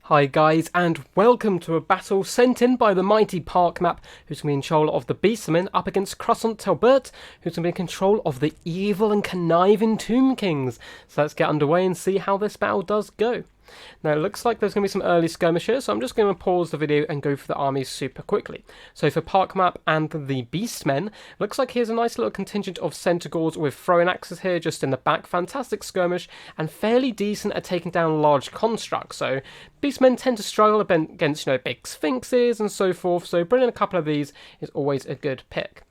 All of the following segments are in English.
Hi guys, and welcome to a battle sent in by the mighty Park Map, who's going to be in control of the Beastmen, up against Untitled, who's going to be in control of the evil and conniving Tomb Kings. So let's get underway and see how this battle does go. Now it looks like there's going to be some early skirmishes, so I'm just going to pause the video and go for the armies super quickly. So for Park Map and the Beastmen, looks like here's a nice little contingent of centaurs with throwing axes here just in the back. Fantastic skirmish and fairly decent at taking down large constructs. So Beastmen tend to struggle against big sphinxes and so forth, so bringing a couple of these is always a good pick.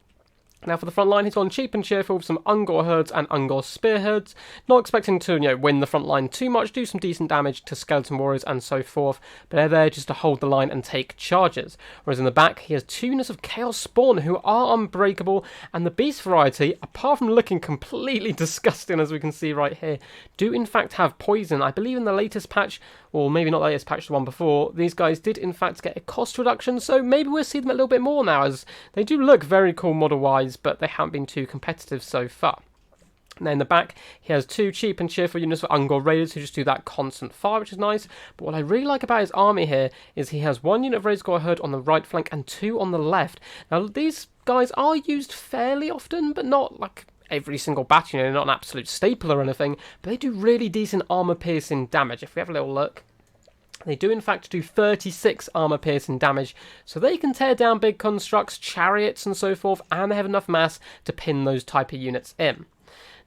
Now for the front line, he's gone cheap and cheerful with some Ungor herds and Ungor spear herds. Not expecting to, win the front line too much, do some decent damage to skeleton warriors and so forth, but they're there just to hold the line and take charges. Whereas in the back, he has two units of Chaos Spawn who are unbreakable, and the beast variety, apart from looking completely disgusting as we can see right here, do in fact have poison. I believe in the latest patch, or maybe not the latest patch, the one before, these guys did in fact get a cost reduction, so maybe we'll see them a little bit more now, as they do look very cool model-wise, but they haven't been too competitive so far. Now in the back, he has two cheap and cheerful units for Ungor Raiders who just do that constant fire, which is nice. But what I really like about his army here is he has one unit of Razor Herd on the right flank and two on the left. Now these guys are used fairly often, but not like every single battle, they're not an absolute staple or anything, but they do really decent armor-piercing damage. If we have a little look, they do in fact do 36 armor-piercing damage, so they can tear down big constructs, chariots and so forth, and they have enough mass to pin those type of units in.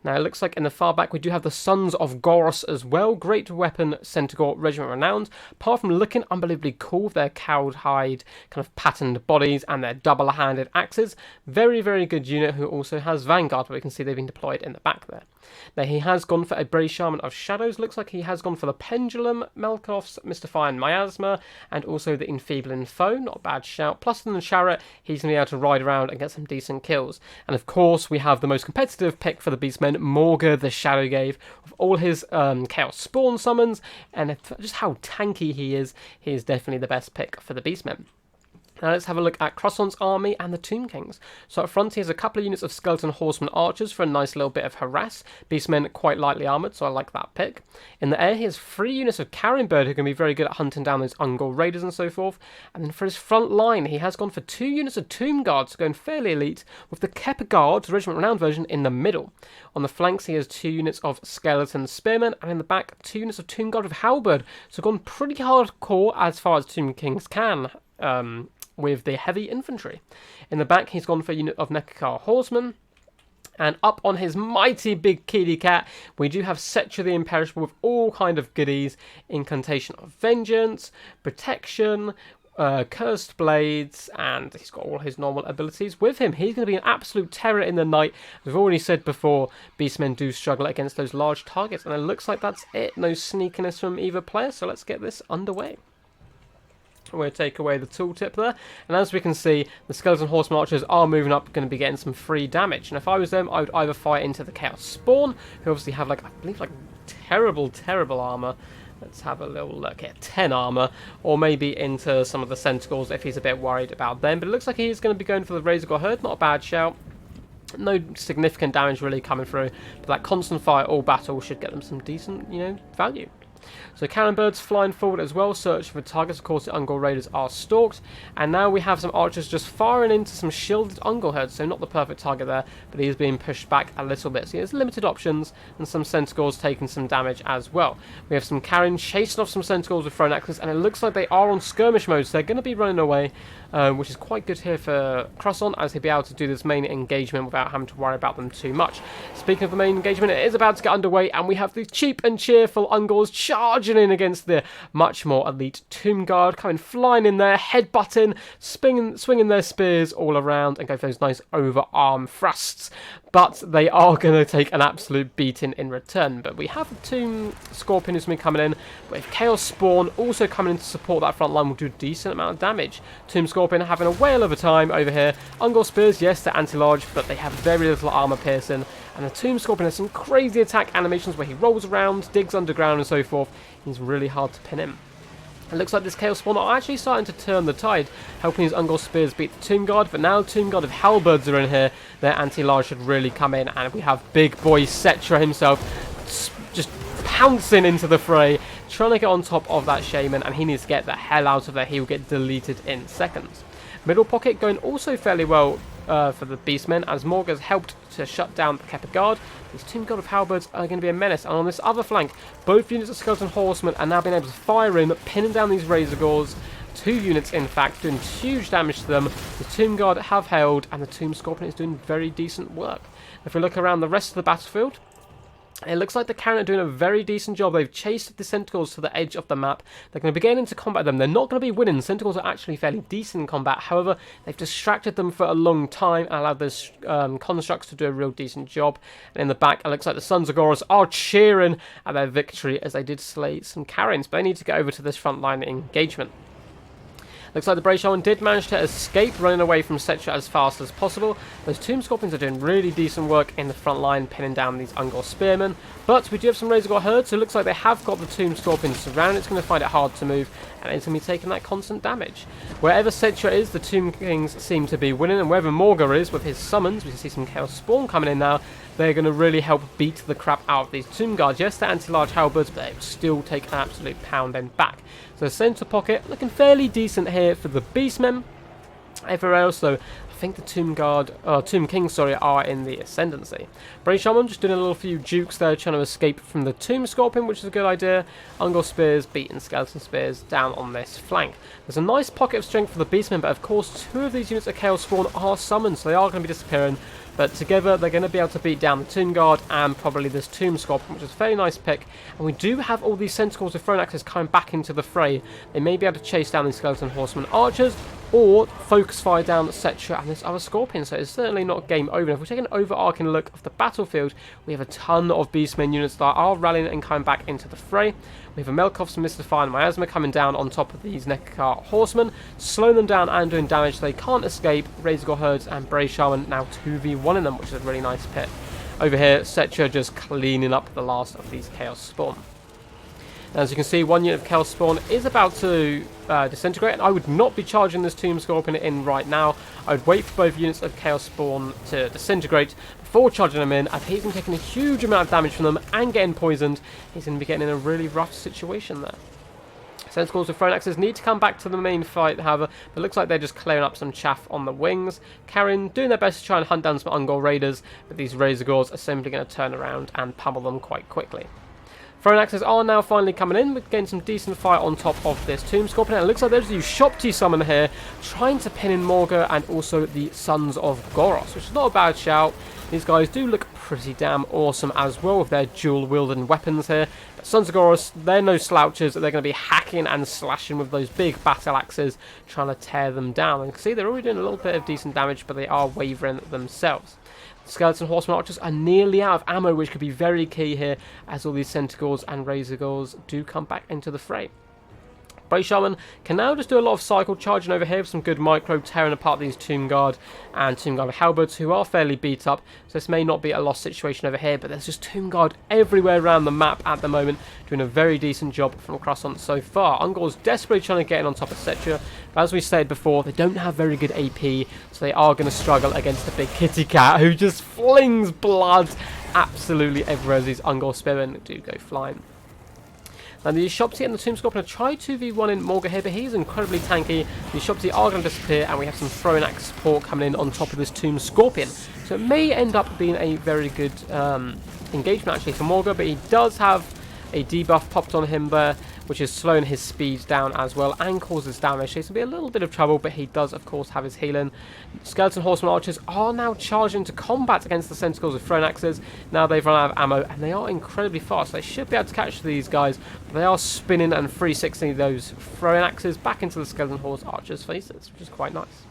Now it looks like in the far back we do have the Sons of Gooris as well. Great weapon, Centaur Regiment renowned. Apart from looking unbelievably cool with their cowhide kind of patterned bodies and their double-handed axes. Very, very good unit who also has Vanguard, where we can see they've been deployed in the back there. Now he has gone for a Brave Shaman of Shadows. Looks like he has gone for the Pendulum, Melkoff's Mystifying Miasma, and also the Enfeebling Foe. Not a bad shout. Plus in the Chariot, he's going to be able to ride around and get some decent kills. And of course, we have the most competitive pick for the Beastmen, Morga the Shadowgave, with all his Chaos Spawn summons, and just how tanky he is definitely the best pick for the Beastmen. Now let's have a look at Croissant's army and the Tomb Kings. So up front he has a couple of units of Skeleton Horseman Archers for a nice little bit of harass. Beastmen quite lightly armoured, so I like that pick. In the air he has 3 units of Carrion Bird who can be very good at hunting down those Ungor Raiders and so forth. And then for his front line he has gone for 2 units of Tomb Guards, going fairly elite, with the Kepper Guards, Regiment Renowned version, in the middle. On the flanks he has 2 units of Skeleton Spearmen, and in the back 2 units of Tomb Guard with Halberd. So gone pretty hardcore as far as Tomb Kings can, with the heavy infantry. In the back, he's gone for a unit of Nekakar Horsemen. And up on his mighty big kitty cat, we do have Settra the Imperishable with all kind of goodies. Incantation of Vengeance, Protection, Cursed Blades, and he's got all his normal abilities with him. He's going to be an absolute terror in the night. We've already said before, Beastmen do struggle against those large targets, and it looks like that's it. No sneakiness from either player, so let's get this underway. We'll take away the tooltip there, and as we can see, the Skeleton Horseman Archers are moving up, going to be getting some free damage. And if I was them, I would either fire into the Chaos Spawn, who obviously have I believe terrible armor. Let's have a little look at 10 armor, or maybe into some of the Centaurs if he's a bit worried about them. But it looks like he's going to be going for the Razor Herd. Not a bad shout. No significant damage really coming through, but that constant fire all battle should get them some decent, value. So Cannon Birds flying forward as well, searching for targets. Of course, the Ungor Raiders are stalked. And now we have some archers just firing into some shielded Ungor herds. So not the perfect target there, but he is being pushed back a little bit. So there's limited options, and some Centaurs taking some damage as well. We have some Carrion chasing off some Centaurs with thrown axes, and it looks like they are on skirmish mode, so they're going to be running away, which is quite good here for Croissant, as he'll be able to do this main engagement without having to worry about them too much. Speaking of the main engagement, it is about to get underway, and we have the cheap and cheerful Ungors charging in against the much more elite Tomb Guard, coming flying in there, headbutting, swinging their spears all around, and go for those nice overarm thrusts. But they are going to take an absolute beating in return. But we have the Tomb Scorpion who's going to be coming in, with Chaos Spawn also coming in to support that front line, will do a decent amount of damage. Tomb Scorpion having a whale of a time over here. Ungor Spears, yes, they're anti-large, but they have very little armor piercing. And the Tomb Scorpion has some crazy attack animations where he rolls around, digs underground and so forth. He's really hard to pin him. It looks like this Chaos Spawn are actually starting to turn the tide, helping his Ungor Spears beat the Tomb Guard, but now Tomb Guard of Halberds are in here, their anti-large should really come in, and we have big boy Settra himself just pouncing into the fray, trying to get on top of that Shaman, and he needs to get the hell out of there. He will get deleted in seconds. Middle pocket going also fairly well for the Beastmen, as Morga's helped to shut down the Kepper Guard. These Tomb God of Halberds are going to be a menace, and on this other flank, both units of Skeleton Horsemen are now being able to fire in, pinning down these Razor Gores. 2 units, in fact, doing huge damage to them. The Tomb Guard have held, and the Tomb Scorpion is doing very decent work. If we look around the rest of the battlefield, it looks like the Karen are doing a very decent job. They've chased the Centaurs to the edge of the map. They're going to be getting into combat with them. They're not going to be winning. Centaurs are actually fairly decent in combat. However, they've distracted them for a long time and allowed those constructs to do a real decent job. And in the back, it looks like the Sons of Gooris are cheering at their victory as they did slay some Karens. But they need to get over to this frontline engagement. Looks like the Brave Shaman did manage to escape, running away from Settra as fast as possible. Those Tomb Scorpions are doing really decent work in the front line, pinning down these Ungor Spearmen. But we do have some Razor Gore herds, so it looks like they have got the Tomb Scorpions surrounded. It's going to find it hard to move, and it's going to be taking that constant damage. Wherever Settra is, the Tomb Kings seem to be winning, and wherever Morga is with his summons, we can see some Chaos Spawn coming in now. They're going to really help beat the crap out of these Tomb Guards. Yes, they're anti-large halberds, but they will still take an absolute pounding back. So centre pocket looking fairly decent here for the Beastmen. Everywhere else, though, I think the Tomb Kings, are in the ascendancy. Brave Shaman just doing a little few jukes there, trying to escape from the Tomb Scorpion, which is a good idea. Ungor Spears beating Skeleton Spears down on this flank. There's a nice pocket of strength for the Beastmen, but of course 2 of these units of Chaos Spawn are summoned, so they are going to be disappearing. But together, they're going to be able to beat down the Tomb Guard and probably this Tomb Scorpion, which is a very nice pick. And we do have all these Sentinels with Thrown Axes coming back into the fray. They may be able to chase down these Skeleton Horsemen Archers, or focus fire down Settra and this other Scorpion. So it's certainly not game over. If we take an overarching look of the battlefield, we have a ton of Beastmen units that are rallying and coming back into the fray. We have a Melkoff's Mystify and Miasma coming down on top of these Nekar Horsemen, slowing them down and doing damage so they can't escape. Razor Gore Herds and Brave Shaman now 2v1 in them, which is a really nice pit. Over here, Settra just cleaning up the last of these Chaos Spawn. As you can see, 1 unit of Chaos Spawn is about to disintegrate, and I would not be charging this Tomb Scorpion in right now. I would wait for both units of Chaos Spawn to disintegrate before charging them in, as he's been taking a huge amount of damage from them and getting poisoned. He's going to be getting in a really rough situation there. Sentinels with Thrown Axes need to come back to the main fight, however, but it looks like they're just clearing up some chaff on the wings. Karen doing their best to try and hunt down some Ungor Raiders, but these Razor Gores are simply going to turn around and pummel them quite quickly. Thrown Axes are now finally coming in. We're getting some decent fire on top of this Tomb Scorpion. And it looks like there's a Shopti summon here, trying to pin in Morga and also the Sons of Gooris, which is not a bad shout. These guys do look pretty damn awesome as well with their dual-wielded weapons here. But Sons of Gooris, they're no slouches. They're going to be hacking and slashing with those big battle axes, trying to tear them down. And you can see they're already doing a little bit of decent damage, but they are wavering themselves. Skeleton Horsemen Archers are nearly out of ammo, which could be very key here, as all these Centaurs and Razor Gores do come back into the fray. Brave Shaman can now just do a lot of cycle charging over here with some good micro, tearing apart these Tomb Guard and Tomb Guard Halberds, who are fairly beat up. So this may not be a lost situation over here, but there's just Tomb Guard everywhere around the map at the moment, doing a very decent job from Croissant so far. Ungor's desperately trying to get in on top of Settra, but as we said before, they don't have very good AP, so they are going to struggle against the big kitty cat, who just flings blood absolutely everywhere as these Ungor Spearmen do go flying. And the Shopti and the Tomb Scorpion have tried 2v1 in Morga here, but he's incredibly tanky. The Shopti are going to disappear, and we have some Throwing Axe support coming in on top of this Tomb Scorpion. So it may end up being a very good engagement actually for Morga, but he does have a debuff popped on him there, which is slowing his speed down as well and causes damage. So he's going to be a little bit of trouble, but he does, of course, have his healing. Skeleton Horsemen Archers are now charging to combat against the Sentinels with Thrown Axes. Now they've run out of ammo, and they are incredibly fast. They should be able to catch these guys, but they are spinning and 360 those Thrown Axes back into the Skeleton Horse Archers' faces, which is quite nice.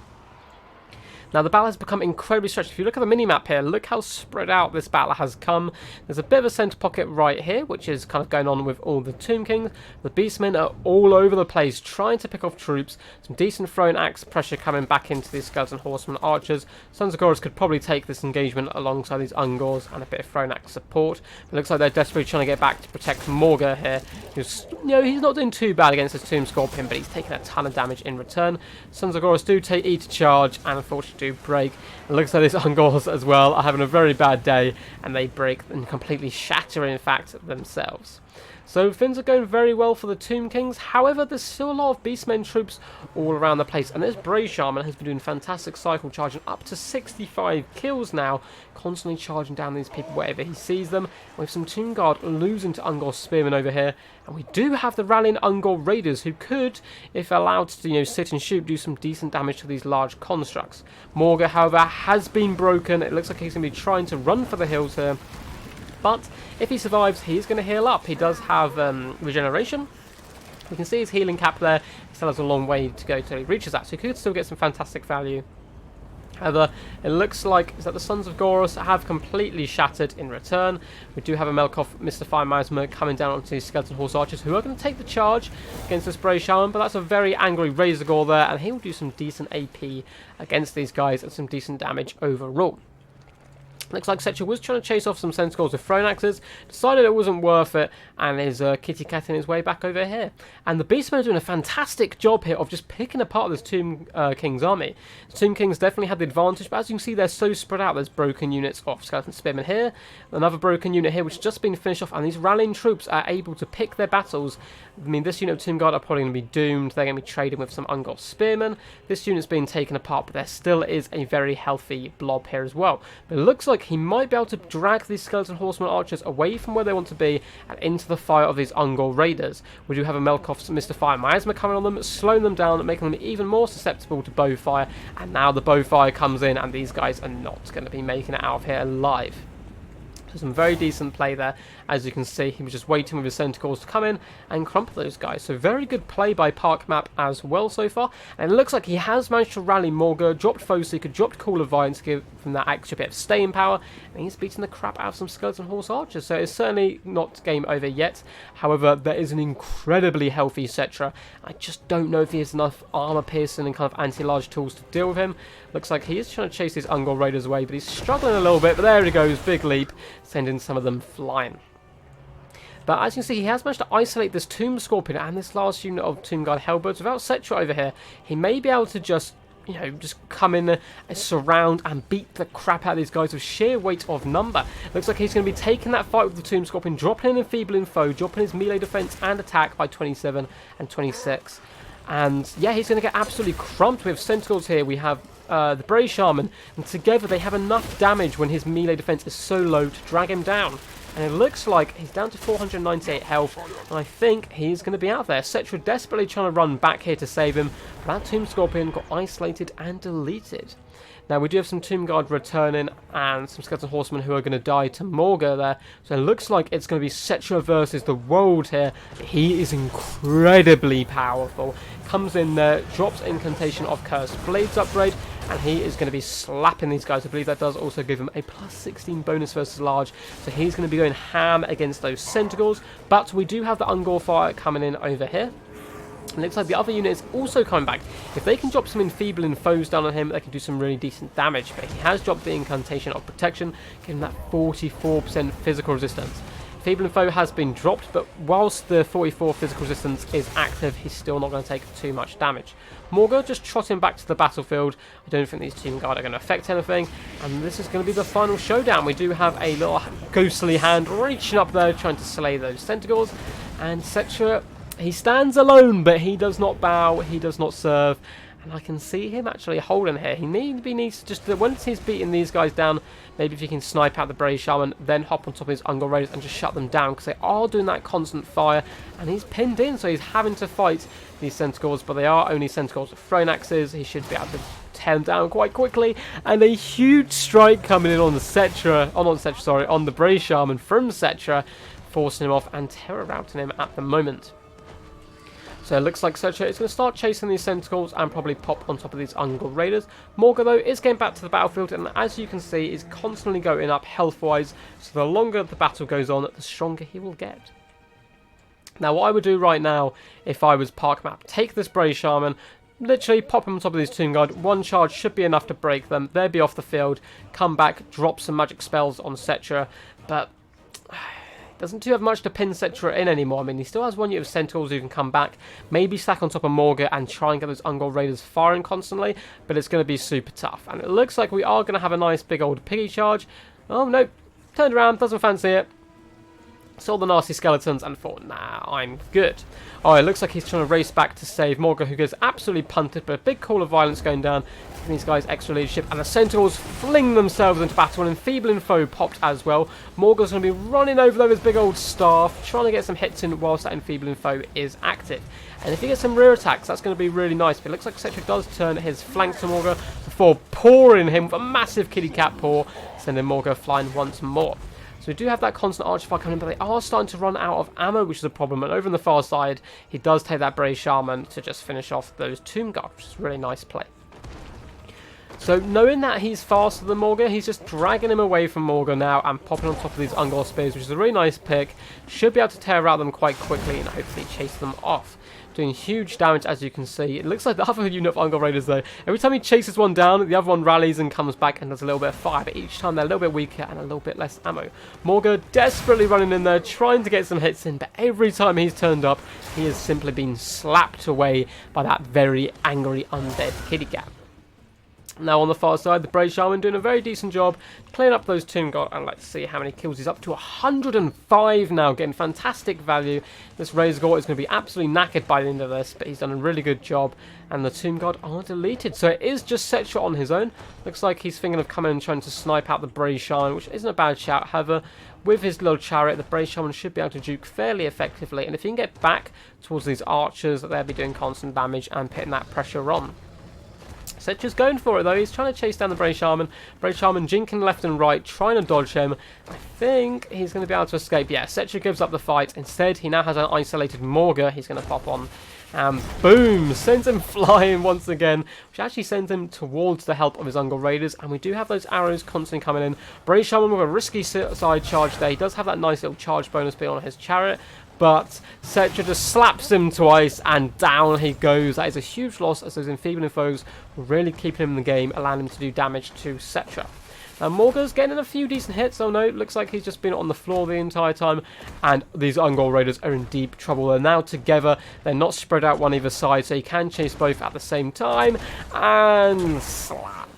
Now the battle has become incredibly stretched. If you look at the mini-map here, look how spread out this battle has come. There's a bit of a centre pocket right here, which is kind of going on with all the Tomb Kings. The Beastmen are all over the place, trying to pick off troops. Some decent Thrown Axe pressure coming back into the Skeleton Horsemen Archers. Sons of Gooris could probably take this engagement alongside these Ungors and a bit of Thrown Axe support. It looks like they're desperately trying to get back to protect Morga here. Who's, he's not doing too bad against this Tomb Scorpion, but he's taking a ton of damage in return. Sons of Gooris do eat a charge, and unfortunately break. It looks like these Ungors as well are having a very bad day, and they break and completely shatter, in fact, themselves. So things are going very well for the Tomb Kings. However, there's still a lot of Beastmen troops all around the place. And this Brave Shaman has been doing fantastic cycle charging, up to 65 kills now, constantly charging down these people wherever he sees them. With some Tomb Guard losing to Ungor Spearmen over here. And we do have the rallying Ungor Raiders who could, if allowed to sit and shoot, do some decent damage to these large constructs. Morga, however, has been broken. It looks like he's going to be trying to run for the hills here. But if he survives, he's going to heal up. He does have regeneration. You can see his healing cap there. He still has a long way to go till he reaches that, so he could still get some fantastic value. However, it looks like that the Sons of Gooris have completely shattered in return. We do have a Melkov Mr. Fire Miasma coming down onto these Skeleton Horse Archers, who are going to take the charge against this Brave Shaman, but that's a very angry Razor Gore there, and he will do some decent AP against these guys and some decent damage overall. Looks like Settra was trying to chase off some Sentinels with thrown axes, decided it wasn't worth it, and is kitty-catting his way back over here. And the Beastmen are doing a fantastic job here of just picking apart this Tomb King's army. The Tomb Kings definitely had the advantage, but as you can see, they're so spread out. There's broken units of Skeleton Spearmen here, another broken unit here, which has just been finished off, and these rallying troops are able to pick their battles. I mean, this unit of Tomb Guard are probably going to be doomed. They're going to be trading with some Ungor Spearmen. This unit's being taken apart, but there still is a very healthy blob here as well. But it looks like he might be able to drag these Skeleton Horsemen Archers away from where they want to be and into the fire of these Ungor Raiders. We do have a Melkov's Mr. Fire Miasma coming on them, slowing them down, making them even more susceptible to bow fire. And now the bow fire comes in, and these guys are not going to be making it out of here alive. So some very decent play there. As you can see, he was just waiting with his Sentinels to come in and crumple those guys. So very good play by Park Map as well so far. And it looks like he has managed to rally Morga, dropped Foe Seeker, dropped Call of Violence to give him that extra bit of staying power. And he's beating the crap out of some Skeleton Horse Archers. So it's certainly not game over yet. However, there is an incredibly healthy Settra. I just don't know if he has enough armor piercing and kind of anti-large tools to deal with him. Looks like he is trying to chase these Ungor Raiders away, but he's struggling a little bit. But there he goes, big leap, sending some of them flying. But as you can see, he has managed to isolate this Tomb Scorpion and this last unit of Tomb Guard Hellbirds. Without Settra over here, he may be able to just come in, surround and beat the crap out of these guys with sheer weight of number. Looks like he's going to be taking that fight with the Tomb Scorpion, dropping an enfeebling foe, dropping his melee defense and attack by 27 and 26. And yeah, he's going to get absolutely crumped with Sentinels here. We have the Brave Shaman, and together they have enough damage when his melee defense is so low to drag him down. And it looks like he's down to 498 health, and I think he's going to be out there. Settra desperately trying to run back here to save him, but that Tomb Scorpion got isolated and deleted. Now we do have some Tomb Guard returning and some Skeleton Horsemen who are going to die to Morga there. So it looks like it's going to be Settra versus the world here. He is incredibly powerful. Comes in there, drops Incantation of Cursed Blades upgrade, and he is going to be slapping these guys. I believe that does also give him a plus 16 bonus versus large. So he's going to be going ham against those Sentinels. But we do have the Ungor Fire coming in over here. It looks like the other unit is also coming back. If they can drop some enfeebling foes down on him, they can do some really decent damage. But he has dropped the Incantation of Protection, giving that 44% physical resistance. Enfeebling foe has been dropped, but whilst the 44 physical resistance is active, he's still not going to take too much damage. Morga just trotting back to the battlefield. I don't think these Tomb Guard are going to affect anything. And this is going to be the final showdown. We do have a little ghostly hand reaching up there, trying to slay those Sentinels. And Settra, he stands alone, but he does not bow, he does not serve. And I can see him actually holding here. He needs to just, once he's beaten these guys down, maybe if he can snipe out the Brave Shaman, then hop on top of his Ungor Raiders and just shut them down, because they are doing that constant fire. And he's pinned in, so he's having to fight these Sentinels, but they are only Sentinels with thrown axes. He should be able to tear them down quite quickly. And a huge strike coming in on the Settra, on the Brave Shaman from Settra, forcing him off and terror routing him at the moment. So it looks like Settra is going to start chasing these Sentinels and probably pop on top of these Ungor Raiders. Morga, though, is getting back to the battlefield, and as you can see, is constantly going up health-wise. So the longer the battle goes on, the stronger he will get. Now, what I would do right now, if I was Park Map, take this Brave Shaman, literally pop him on top of these Tomb Guard. One charge should be enough to break them. They'll be off the field. Come back, drop some magic spells on Settra, but doesn't have much to pin Settra in anymore. I mean, he still has one unit of Sentinels who can come back, maybe stack on top of Morga and try and get those Ungor Raiders firing constantly, but it's going to be super tough. And it looks like we are going to have a nice big old piggy charge. Oh, no. Turned around, doesn't fancy it. Saw the nasty skeletons and thought, nah, I'm good. Oh, it looks like he's trying to race back to save Morga, who gets absolutely punted, but a big call of violence going down, giving these guys extra leadership, and the Centaurs fling themselves into battle, and Enfeebling Foe popped as well. Morga's going to be running over there with his big old staff, trying to get some hits in whilst that Enfeebling Foe is active. And if he gets some rear attacks, that's going to be really nice. But it looks like Settra does turn his flank to Morga before pouring him with a massive kitty cat paw, sending Morga flying once more. So we do have that constant archer fire coming in, but they are starting to run out of ammo, which is a problem. And over on the far side, he does take that Brave Shaman to just finish off those Tomb Guards, which is a really nice play. So knowing that he's faster than Morga, he's just dragging him away from Morga now and popping on top of these Ungol Spears, which is a really nice pick. Should be able to tear out them quite quickly and hopefully chase them off. Doing huge damage, as you can see. It looks like the other unit of Ungol Raiders, though. Every time he chases one down, the other one rallies and comes back and does a little bit of fire. But each time they're a little bit weaker and a little bit less ammo. Morga desperately running in there, trying to get some hits in. But every time he's turned up, he has simply been slapped away by that very angry undead kitty cat. Now on the far side, the Brave Shaman doing a very decent job clearing up those Tomb Guard, and let's see how many kills he's up to. 105 now, getting fantastic value. This Razor Gore is going to be absolutely knackered by the end of this, but he's done a really good job, and the Tomb Guard are deleted. So it is just Settra on his own. Looks like he's thinking of coming and trying to snipe out the Brave Shaman, which isn't a bad shout. However, with his little chariot, the Brave Shaman should be able to juke fairly effectively, and if he can get back towards these archers, they'll be doing constant damage and putting that pressure on. Settra's going for it though. He's trying to chase down the Brave Shaman. Brave Shaman jinking left and right, trying to dodge him. I think he's going to be able to escape. Yeah, Settra gives up the fight. Instead, he now has an isolated Morga. He's going to pop on. And boom! Sends him flying once again, which actually sends him towards the help of his Ungol Raiders. And we do have those arrows constantly coming in. Brave Shaman with a risky side charge there. He does have that nice little charge bonus bit on his chariot. But Settra just slaps him twice and down he goes. That is a huge loss, as those Enfeebling Foes were really keeping him in the game, allowing him to do damage to Settra. Now Morga's getting a few decent hits. Oh no, looks like he's just been on the floor the entire time. And these Ungol Raiders are in deep trouble. They're now together. They're not spread out one either side, so he can chase both at the same time. And slap.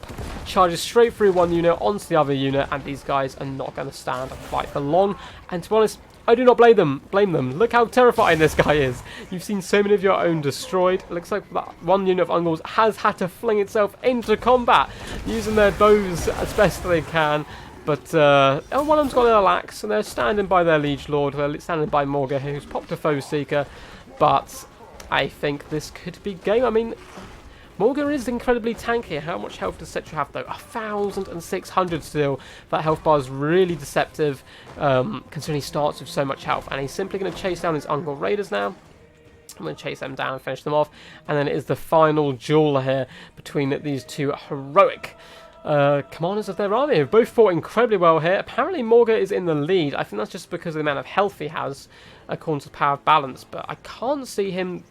Charges straight through one unit onto the other unit, and these guys are not going to stand and fight for long. And to be honest, I do not blame them. Look how terrifying this guy is. You've seen so many of your own destroyed. It looks like that one unit of Ungols has had to fling itself into combat, using their bows as best they can. But one of them's got an axe, and they're standing by their Liege Lord. They're standing by Morga, who's popped a Foe Seeker. But I think this could be game. I mean, Morga is incredibly tanky. How much health does Settra have though? 1,600 still. That health bar is really deceptive, considering he starts with so much health. And he's simply going to chase down his Ungol Raiders now. I'm going to chase them down and finish them off. And then it is the final duel here between these two heroic commanders of their army. They've both fought incredibly well here. Apparently Morga is in the lead. I think that's just because of the amount of health he has, according to the power of balance. But I can't see him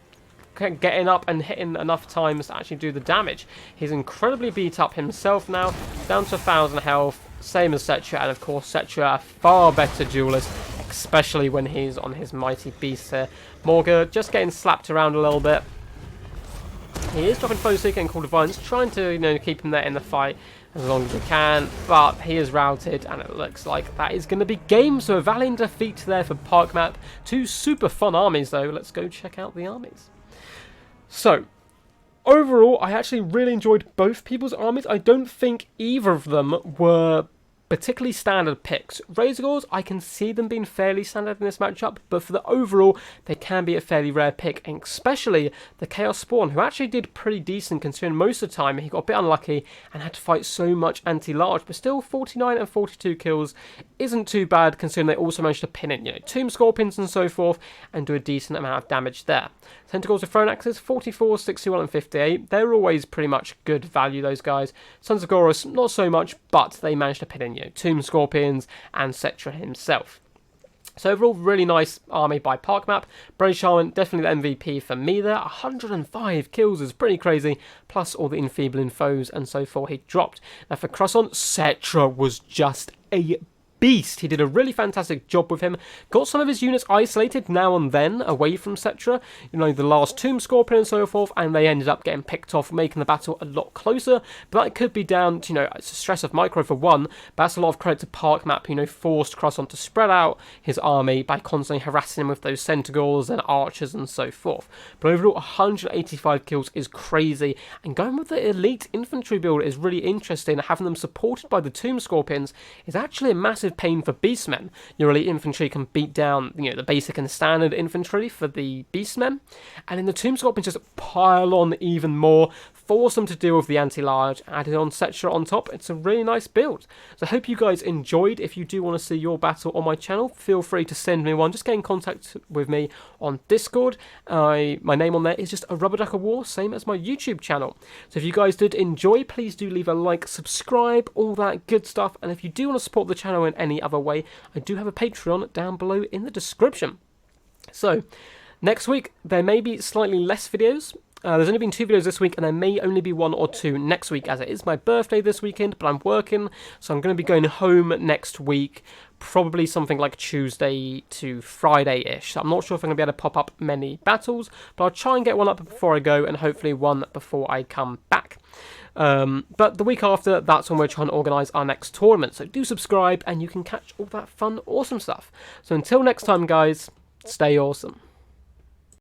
getting up and hitting enough times to actually do the damage. He's incredibly beat up himself now, down to 1,000 health, same as Settra, and of course Settra a far better duelist, especially when he's on his mighty beast here. Morga just getting slapped around a little bit. He is dropping Foe Seeker and Call to Violence, trying to keep him there in the fight as long as he can, but he is routed, and it looks like that is going to be game. So a valiant defeat there for Park Map. Two super fun armies though. Let's go check out the armies. So, overall, I actually really enjoyed both people's armies. I don't think either of them were particularly standard picks. Razor Gores, I can see them being fairly standard in this matchup, but for the overall, they can be a fairly rare pick, and especially the Chaos Spawn, who actually did pretty decent considering most of the time he got a bit unlucky and had to fight so much anti-large, but still 49 and 42 kills isn't too bad considering they also managed to pin in, Tomb Scorpions and so forth, and do a decent amount of damage there. Tentacles with Thrown Axes, 44, 61 and 58. They're always pretty much good value, those guys. Sons of Gooris, not so much, but they managed to pin in, Tomb Scorpions and Settra himself. So overall, really nice army by Park Map. Brave Shaman, definitely the MVP for me there. 105 kills is pretty crazy, plus all the Enfeebling Foes and so forth he dropped. Now for Croissant, Settra was just a beast. He did a really fantastic job with him. Got some of his units isolated now and then away from Settra, you know, the last Tomb Scorpion and so forth, and they ended up getting picked off, making the battle a lot closer. But that could be down to, you know, it's a stress of Micro for one, but that's a lot of credit to Park Map, you know, forced Croissant to spread out his army by constantly harassing him with those Centaurs and Archers and so forth. But overall, 185 kills is crazy, and going with the elite infantry build is really interesting. Having them supported by the Tomb Scorpions is actually a massive pain for Beastmen. Your elite infantry can beat down, you know, the basic and standard infantry for the Beastmen, and in the Tomb Scorpions just pile on even more, force them to deal with the anti-large, added on Settra on top. It's a really nice build. So I hope you guys enjoyed. If you do want to see your battle on my channel, feel free to send me one. Just get in contact with me on Discord. My name on there is just a Rubber Duck of War, same as my YouTube channel. So if you guys did enjoy, please do leave a like, subscribe, all that good stuff. And if you do want to support the channel in any other way, I do have a Patreon down below in the description. So next week, there may be slightly less videos. There's only been 2 videos this week, and there may only be 1 or 2 next week, as it is my birthday this weekend, but I'm working, so I'm going to be going home next week, probably something like Tuesday to Friday-ish. So I'm not sure if I'm going to be able to pop up many battles, but I'll try and get one up before I go, and hopefully one before I come back. But the week after, that's when we're trying to organise our next tournament, so do subscribe, and you can catch all that fun, awesome stuff. So until next time, guys, stay awesome.